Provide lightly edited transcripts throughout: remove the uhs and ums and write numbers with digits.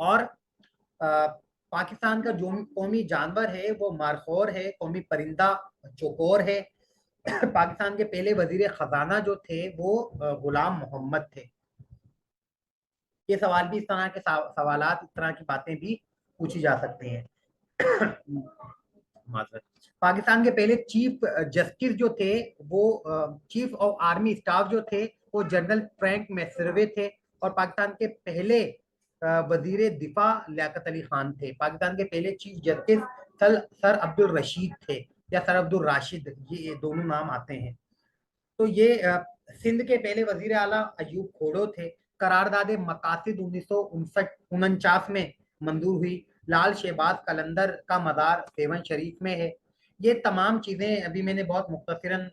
और अ, पाकिस्तान का जो कौमी जानवर है वो मारखोर है, कौमी परिंदा चौकोर है। पाकिस्तान के पहले वजीर खजाना जो थे वो गुलाम मोहम्मद थे। ये सवाल भी इस तरह के सवालात, इस तरह की बातें भी पूछी जा सकती हैं। माजरत। पाकिस्तान के पहले चीफ जस्टिस जो थे वो चीफ ऑफ आर्मी स्टाफ जो थे वो जनरल फ्रैंक मैसर्वे थे। और पाकिस्तान के पहले वजीर दिफा लियाकत अली खान थे। पाकिस्तान के पहले chief justice sir Abdul Rashid थे, या सर अब्दुल राशिद, ये दोनों नाम आते हैं। तो ये सिंध के पहले वजीर आला अयूब खोड़ो थे। करारदाद मकासिद 1949 में मंजूर हुई। लाल शहबाज कलंदर का मज़ार सेवन शरीफ में है। ये तमाम चीज़ें अभी मैंने बहुत मुख्तसरन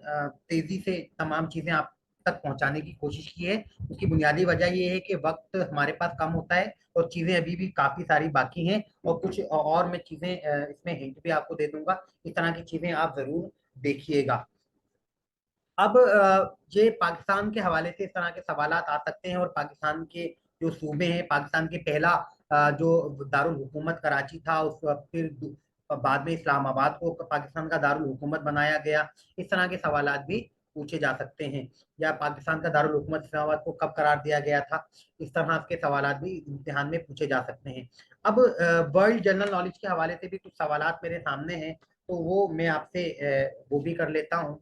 तेज़ी से तमाम चीज़ें आप तक पहुंचाने की कोशिश की है। उसकी बुनियादी वजह यह है कि वक्त हमारे पास कम होता है और चीज़ें अभी भी काफ़ी सारी बाकी हैं। और कुछ और मैं चीज़ें इसमें हिंट भी आपको दे दूंगा। इस तरह की चीज़ें आप ज़रूर देखिएगा। अब ये पाकिस्तान के हवाले से इस तरह के सवालात आ सकते हैं। और पाकिस्तान के जो सूबे हैं, पाकिस्तान के पहला जो दारुल हुकूमत कराची था, उस फिर बाद में इस्लामाबाद को पाकिस्तान का दारुल हुकूमत बनाया गया। इस तरह के सवालात भी पूछे जा सकते हैं। या पाकिस्तान का दारुल हुकूमत इस्लामाबाद को कब करार दिया गया था, इस तरह के सवालात भी इम्तिहान में पूछे जा सकते हैं। अब वर्ल्ड जनरल नॉलेज के हवाले से भी कुछ सवालात मेरे सामने हैं, तो वो मैं आपसे वो भी कर लेता हूँ।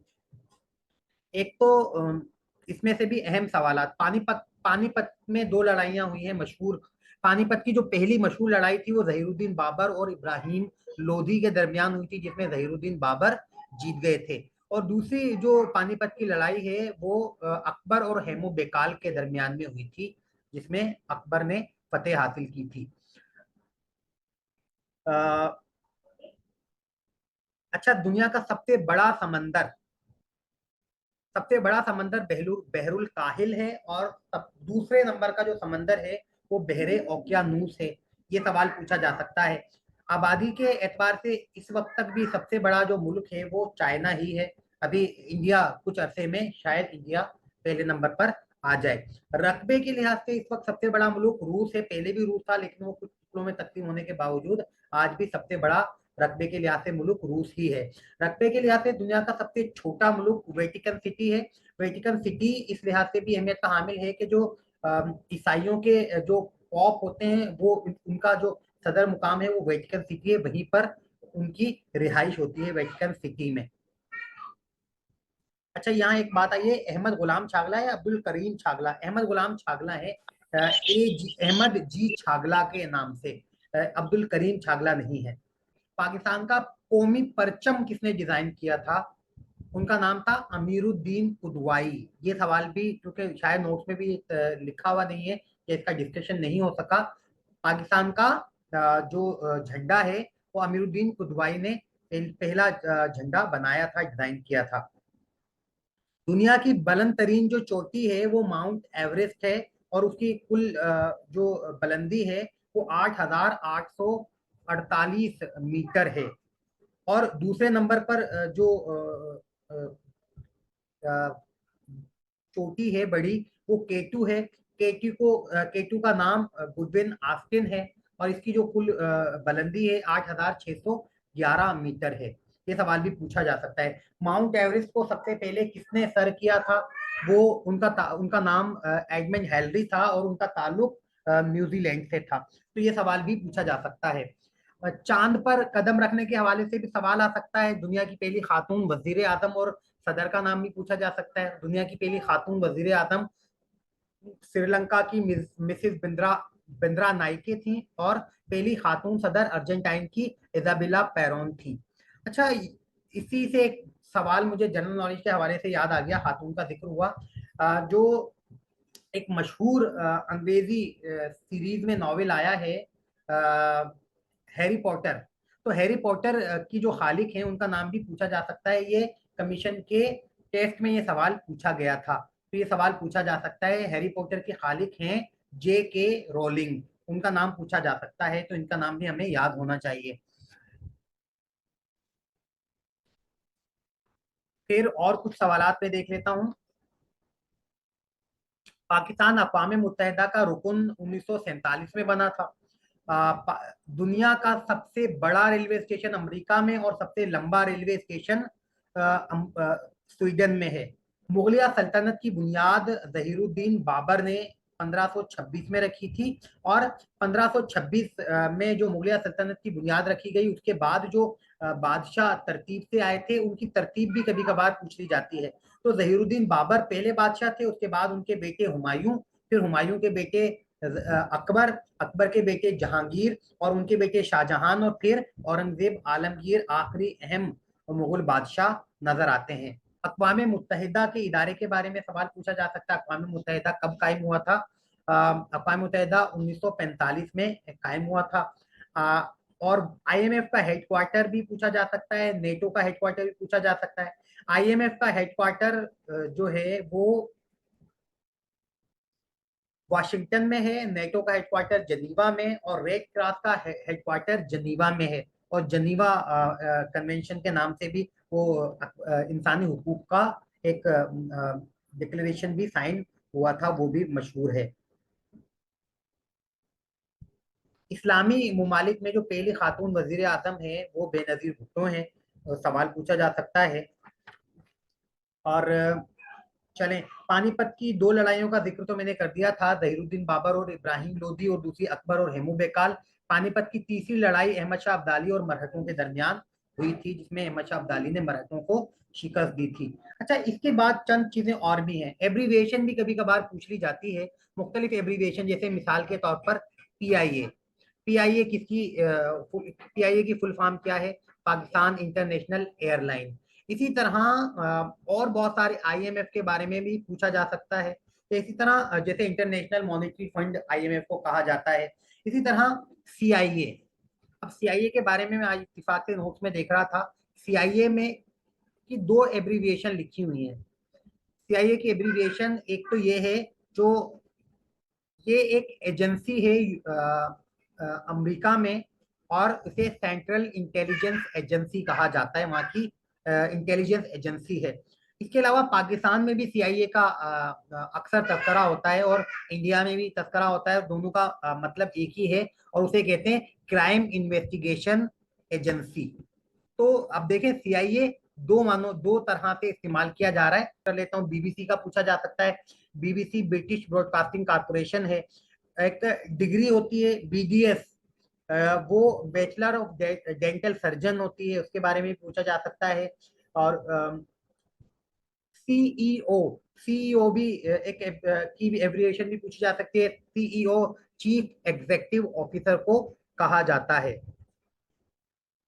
एक तो इसमें से भी अहम सवालात, पानीपत पानीपत में दो लड़ाइयां हुई हैं मशहूर। पानीपत की जो पहली मशहूर लड़ाई थी वो जहीरुद्दीन बाबर और इब्राहिम लोधी के दरमियान हुई थी, जिसमें जहीरुद्दीन बाबर जीत गए थे। और दूसरी जो पानीपत की लड़ाई है वो अकबर और हेमू बेकाल के दरमियान में हुई थी, जिसमें अकबर ने फतेह हासिल की थी। अच्छा, दुनिया का सबसे बड़ा समंदर बहरुल काहिल है। और दूसरे नंबर का जो समंदर है वो बहरे ओकियानूस है। ये सवाल पूछा जा सकता है। आबादी के एतबार से इस वक्त तक भी सबसे बड़ा जो मुल्क है वो चाइना ही है। अभी इंडिया कुछ अरसे में शायद इंडिया पहले नंबर पर आ जाए। रकबे के लिहाज से इस वक्त सबसे बड़ा मुल्क रूस है। पहले भी रूस था, लेकिन वो कुछ टुकड़ों में तकसीम होने के बावजूद आज भी सबसे बड़ा रकबे के लिहाज से मुल्क रूस ही है। रकबे के लिहाज से दुनिया का सबसे छोटा मुल्क वेटिकन सिटी है। वेटिकन सिटी इस लिहाज से भी अहमियत का हामिल है कि जो ईसाइयों के जो पॉप होते हैं वो उनका जो सदर मुकाम है वो वेटिकन सिटी है, वहीं पर उनकी रिहाइश होती है वेटिकन सिटी में। अच्छा, यहाँ एक बात आई है, अहमद गुलाम छागला है अब्दुल करीम छागला? अहमद गुलाम छागला है, अहमद जी छागला के नाम से, अब्दुल करीम छागला नहीं है। पाकिस्तान का कौमी परचम किसने डिजाइन किया था? उनका नाम था अमीरुद्दीन उदवाई। ये सवाल भी क्योंकि शायद नोट्स में भी लिखा हुआ नहीं है कि इसका डिस्कशन नहीं हो सका। पाकिस्तान का जो झंडा है वो अमीरुद्दीन उदवाई ने पहला झंडा बनाया था, डिजाइन किया था। दुनिया की बुलंद तरीन जो चोटी है वो माउंट एवरेस्ट है। और उसकी कुल जो बुलंदी है वो 8,848 मीटर है। और दूसरे नंबर पर जो चोटी है बड़ी, वो केटू है। केटू का नाम गुडविन ऑस्टिन है। और इसकी जो कुल बुलंदी है 8,611 मीटर है। ये सवाल भी पूछा जा सकता है। माउंट एवरेस्ट को सबसे पहले किसने सर किया था? वो उनका नाम एडमंड हेनरी था और उनका ताल्लुक न्यूजीलैंड से था। तो ये सवाल भी पूछा जा सकता है। चांद पर कदम रखने के हवाले से भी सवाल आ सकता है। दुनिया की पहली खातून वजीर आजम और सदर का नाम भी पूछा जा सकता है। दुनिया की पहली खातून वजीर आजम श्रीलंका की मिसिस बिंद्रा बिंद्रा नाइके थी। और पहली खातून सदर अर्जेंटाइन की इजाबिला पेरोन थी। अच्छा, इसी से एक सवाल मुझे जनरल नॉलेज के हवाले से याद आ गया, खातून का जिक्र हुआ। जो एक मशहूर अंग्रेजी सीरीज में नॉवेल आया है हैरी पॉटर। तो हैरी पॉटर की जो खालिक हैं उनका नाम भी पूछा जा सकता है। ये कमीशन के टेस्ट में ये सवाल पूछा गया था। तो ये सवाल पूछा जा सकता है, हैरी पॉटर के खालिक हैं जे के रोलिंग, उनका नाम पूछा जा सकता है। तो इनका नाम भी हमें याद होना चाहिए। फिर और कुछ सवालात पे देख लेता हूँ। पाकिस्तान अक़वाम मुत्तहिदा का रुकन 1947 में बना था। दुनिया का सबसे बड़ा रेलवे स्टेशन अमेरिका में और सबसे लंबा रेलवे स्टेशन स्वीडन में है। मुगलिया सल्तनत की बुनियाद जहीरुद्दीन बाबर ने 1526 में रखी थी, और 1526 में जो मुगलिया सल्तनत की बुनियाद रखी गई, उसके बाद जो बादशाह तरतीब से आए थे उनकी तरतीब भी कभी कभार पूछ ली जाती है। तो जहीरुद्दीन बाबर पहले बादशाह थे, उसके बाद उनके बेटे हुमायूं, फिर हुमायूं के बेटे अकबर, अकबर के बेटे जहांगीर, और उनके बेटे शाहजहां, और फिर औरंगजेब आलमगीर आखिरी अहम मुगल बादशाह नजर आते हैं। अक़वाम मुत्तहिदा के इदारे के बारे में सवाल पूछा जा सकता है। अक़वाम मुत्तहिदा कब कायम हुआ था? अक़वाम मुत्तहिदा 1945 में कायम हुआ था। और आईएमएफ का हेडक्वार्टर भी पूछा जा सकता है, नेटो का हेडक्वार्टर भी पूछा जा सकता है। आईएमएफ का हेडक्वार्टर जो है वो वाशिंगटन में है, नेटो का हेडक्वार्टर जनीवा में, और रेड क्रॉस का हेडक्वार्टर जनीवा में है। और जनीवा कन्वेंशन के नाम से भी वो इंसानी हुकूक का एक डिक्लेरेशन भी साइन हुआ था, वो भी मशहूर है। इस्लामी मुमालिक में जो पहली खातून वजीर आजम है वो बेनजीर भुट्टो हैं, सवाल पूछा जा सकता है। और चलें, पानीपत की दो लड़ाइयों का जिक्र तो मैंने कर दिया था, जहीरुद्दीन बाबर और इब्राहिम लोदी, और दूसरी अकबर और हेमू बेकाल। पानीपत की तीसरी लड़ाई अहमद शाह अब्दाली और मरहटों के दरमियान हुई थी, जिसमें अहमद शाह अब्दाली ने मरहटों को शिकस्त दी थी। अच्छा, इसके बाद चंद चीजें और भी हैं। एब्रीविएशन भी कभी कभार पूछ ली जाती है, मुख्तलिफ एब्रीविएशन, जैसे मिसाल के तौर पर पीआईए। पीआईए किसकी पीआईए की फुल फॉर्म क्या है? Pakistan international airline. इसी तरह और बहुत सारे आईएमएफ के बारे में भी पूछा जा सकता है। तो इसी तरह जैसे इंटरनेशनल मॉनेटरी फंड आईएमएफ को कहा जाता है। इसी तरह सीआईए। अब सीआईए के बारे में मैं आज इत्तिफाक के नोट्स में देख रहा था, सीआईए में की दो एब्रीविएशन लिखी हुई है। सीआईए की एब्रीविएशन एक तो ये है, जो ये एक एजेंसी है अमेरिका में, और इसे सेंट्रल इंटेलिजेंस एजेंसी कहा जाता है, वहाँ की इंटेलिजेंस एजेंसी है। इसके अलावा पाकिस्तान में भी सीआईए का अक्सर तस्करा होता है, और इंडिया में भी तस्करा होता है। दोनों का मतलब एक ही है, और उसे कहते हैं क्राइम इन्वेस्टिगेशन एजेंसी। तो अब देखें, सीआईए दो तरह से इस्तेमाल किया जा रहा है। कर लेता हूँ, बीबीसी का पूछा जा सकता है। बीबीसी ब्रिटिश ब्रॉडकास्टिंग कारपोरेशन है। एक डिग्री होती है बीडीएस, वो बैचलर ऑफ डेंटल सर्जन होती है, उसके बारे में पूछा जा सकता है। और सीईओ, सीईओ भी एक की एब्रिएशन भी पूछी जा सकती है। सीईओ चीफ एग्जीक्यूटिव ऑफिसर को कहा जाता है।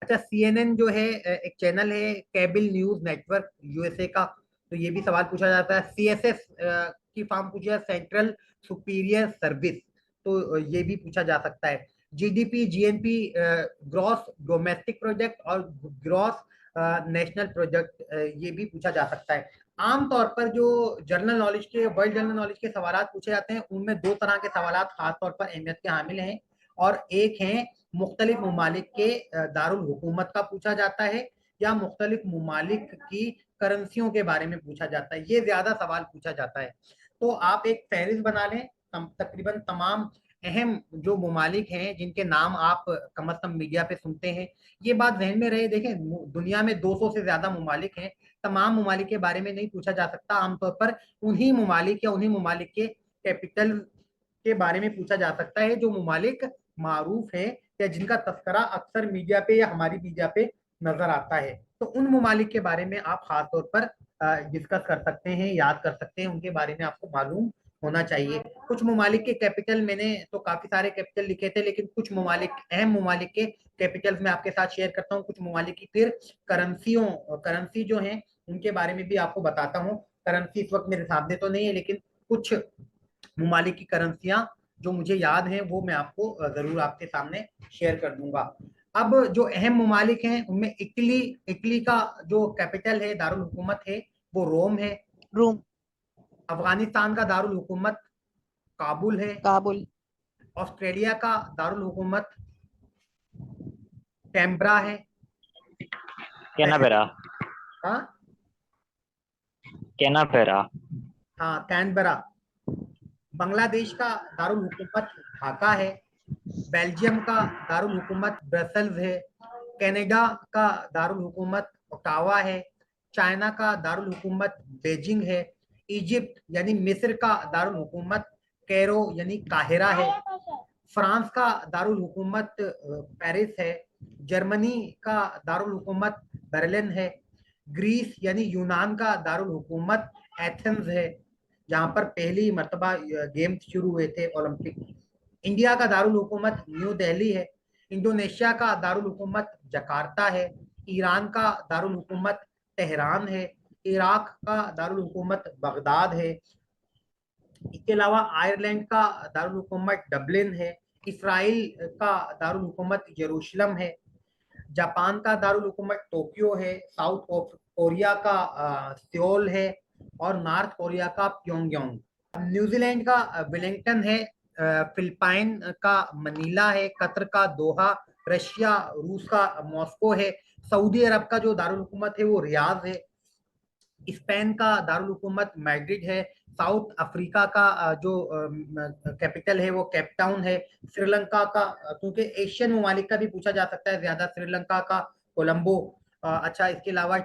अच्छा, सीएनएन जो है एक चैनल है, केबल न्यूज नेटवर्क यूएसए का, तो ये भी सवाल पूछा जाता है। सीएसएस की फॉर्म पूछी है, सेंट्रल सुपीरियर सर्विस, तो ये भी पूछा जा सकता है। GDP, GNP, gross domestic product, और ग्रॉस नेशनल प्रोडक्ट, ये भी पूछा जा सकता है। आमतौर पर जो जनरल नॉलेज के, वर्ल्ड जनरल नॉलेज के सवाल पूछे जाते हैं, उनमें दो तरह के सवाल खासतौर पर अहमियत के हामिल हैं, और एक है मुख्तलिफ ममालिक के दारुल हुकूमत का पूछा जाता है, या मुख्तलिफ ममालिक की करेंसियों के बारे में पूछा जाता है। ये ज्यादा सवाल पूछा जाता है। तो आप एक फहरिस्त बना लें, तकरीबन तमाम अहम जो ममालिक हैं जिनके नाम आप कम अज कम मीडिया पे सुनते हैं, ये बात जहन में रहे। देखें, दुनिया में 200 से ज्यादा ममालिक हैं, तमाम ममालिक के बारे में नहीं पूछा जा सकता। आमतौर पर उन्हीं ममालिक या उन्हीं ममालिक के कैपिटल के बारे में पूछा जा सकता है जो ममालिक मारूफ है, या जिनका तस्करा अक्सर मीडिया पे या हमारी मीडिया पे नजर आता है। तो उन ममालिक के बारे में आप खास तौर पर डिस्कस कर सकते हैं, याद कर सकते हैं, उनके बारे में आपको मालूम होना चाहिए। कुछ ममालिक के कैपिटल, मैंने तो काफी सारे कैपिटल लिखे थे, लेकिन कुछ ममालिक, अहम ममालिक के कैपिटल्स मैं आपके साथ शेयर करता हूँ। कुछ ममालिक की फिर करेंसी जो है उनके बारे में भी आपको बताता हूँ। करेंसी इस वक्त मेरे सामने तो नहीं है, लेकिन कुछ ममालिक की करेंसियां जो मुझे याद हैं वो मैं आपको जरूर आपके सामने शेयर कर दूंगा। अब जो अहम ममालिक हैं उनमें इटली का जो कैपिटल है, दारुल हुकूमत है, वो रोम है। रोम। अफगानिस्तान का दारुल हुकूमत काबुल है। काबुल। ऑस्ट्रेलिया का दारुल हुकूमत कैम्ब्रा है। कैनबरा। हाँ, कैनबरा। हाँ, कैनबरा। बांग्लादेश का दारुल हुकूमत ढाका है। बेल्जियम का दारुल हुकूमत ब्रसल्स है। कनाडा का दारुल हुकूमत ओटावा है। चाइना का दारुल हुकूमत बीजिंग है। इजिप्ट यानी मिस्र का दारुल हुकूमत कैरो यानी काहिरा है। फ्रांस का दारुल हुकूमत पेरिस है। जर्मनी का दारुल हुकूमत बर्लिन है। ग्रीस यानी यूनान का दारुल हुकूमत एथेंस है, जहां पर पहली मर्तबा गेम्स शुरू हुए थे ओलंपिक। इंडिया का दारुल हुकूमत न्यू दिल्ली है। इंडोनेशिया का दारुल हुकूमत जकार्ता है। ईरान का दारुल हुकूमत तेहरान है। इराक का दारुल हुकूमत बगदाद है। इसके अलावा आयरलैंड का दारुल हुकूमत डबलिन है। इसराइल का दारुल हुकूमत यरूशलेम है। जापान का दारुल हुकूमत टोक्यो है। साउथ कोरिया का सियोल है। और नॉर्थ कोरिया का प्योंगयांग। न्यूजीलैंड का वेलिंगटन है। फिलिपाइन का मनीला है। कतर का दोहा। रशिया रूस का मॉस्को है। सऊदी अरब का जो दारुल हुकूमत है वो रियाद है। स्पेन का दारुल हुकूमत मैड्रिड है। साउथ अफ्रीका का जो कैपिटल है वो केप टाउन है। श्रीलंका का, क्योंकि एशियन ममालिक का भी पूछा जा सकता है ज्यादा, श्रीलंका का कोलंबो। अच्छा, इसके अलावा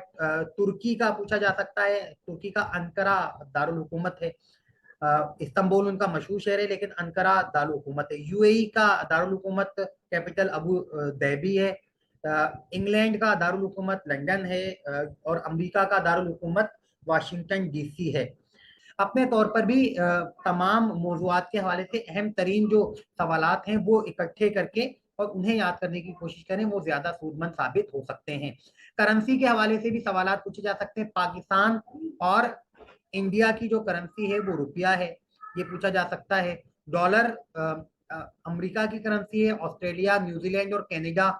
तुर्की का पूछा जा सकता है। तुर्की का अंकारा दारुल हुकूमत है। इस्तांबुल उनका मशहूर शहर है, लेकिन अंकारा दारुल हुकूमत है। यूएई का दारुल हुकूमत कैपिटल अबू धाबी है। इंग्लैंड का दारुल हुकूमत लंदन है। और अमेरिका का दारुल हुकूमत वाशिंगटन डीसी है। अपने तौर पर भी तमाम मौजूआत के हवाले से अहम तरीन जो सवालात हैं वो इकट्ठे करके और उन्हें याद करने की कोशिश करें, वो ज्यादा सूदमंद साबित हो सकते हैं। करेंसी के हवाले से भी सवालात पूछे जा सकते हैं। पाकिस्तान और इंडिया की जो करेंसी है वो रुपया है, ये पूछा जा सकता है। डॉलर अमेरिका की करेंसी है। ऑस्ट्रेलिया, न्यूजीलैंड और कनाडा,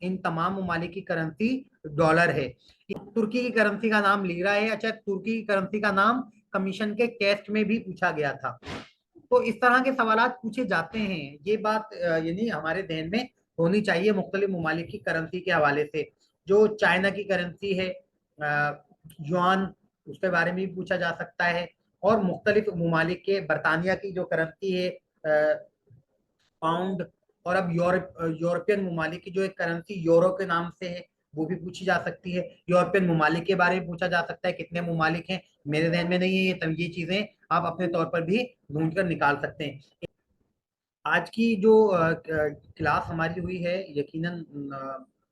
इन तमाम ममालिक की करेंसी डॉलर है। तुर्की की करेंसी का नाम लीरा है। अच्छा, तुर्की की करेंसी का नाम कमीशन के टेस्ट में भी पूछा गया था। तो इस तरह के सवालात पूछे जाते हैं। ये बात यानी हमारे ध्यान में होनी चाहिए मुख्तलिफ ममालिक की करेंसी के हवाले से। जो चाइना की करेंसी है युआन, उसके बारे में भी पूछा जा सकता है। और मुख्तलिफ ममालिक के बरतानिया की जो करेंसी है पाउंड, और अब यूरोपियन ममालिक की जो एक करेंसी यूरो के नाम से है वो भी पूछी जा सकती है। यूरोपियन ममालिक के बारे में पूछा जा सकता है, कितने ममालिक हैं, मेरे ध्यान में नहीं है ये, तब ये चीजें आप अपने तौर पर भी ढूंढ कर निकाल सकते हैं। आज की जो क्लास हमारी हुई है यकीनन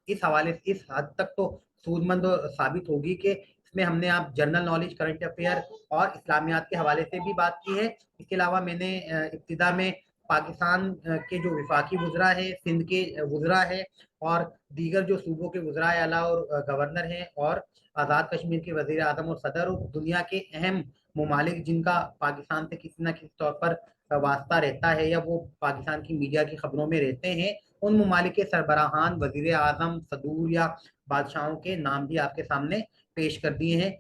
इस हवाले से इस हद तक तो सूदमंद साबित होगी कि इसमें हमने आप जनरल नॉलेज, करंट अफेयर और इस्लामियात के हवाले से भी बात की है। इसके अलावा मैंने इब्तिदा में पाकिस्तान के जो विफाकी वुज़रा है, सिंध के वुज़रा है और दीगर जो सूबों के वुज़रा आला और गवर्नर हैं और आज़ाद कश्मीर के वज़ीर आज़म और सदर और दुनिया के अहम ममालिक जिनका पाकिस्तान से किसी न किसी तौर पर वास्ता रहता है या वो पाकिस्तान की मीडिया की खबरों में रहते हैं, उन ममालिक के सरबराहान, वज़ीर आज़म, सदूर या बादशाहों के नाम भी आपके सामने पेश कर दिए हैं।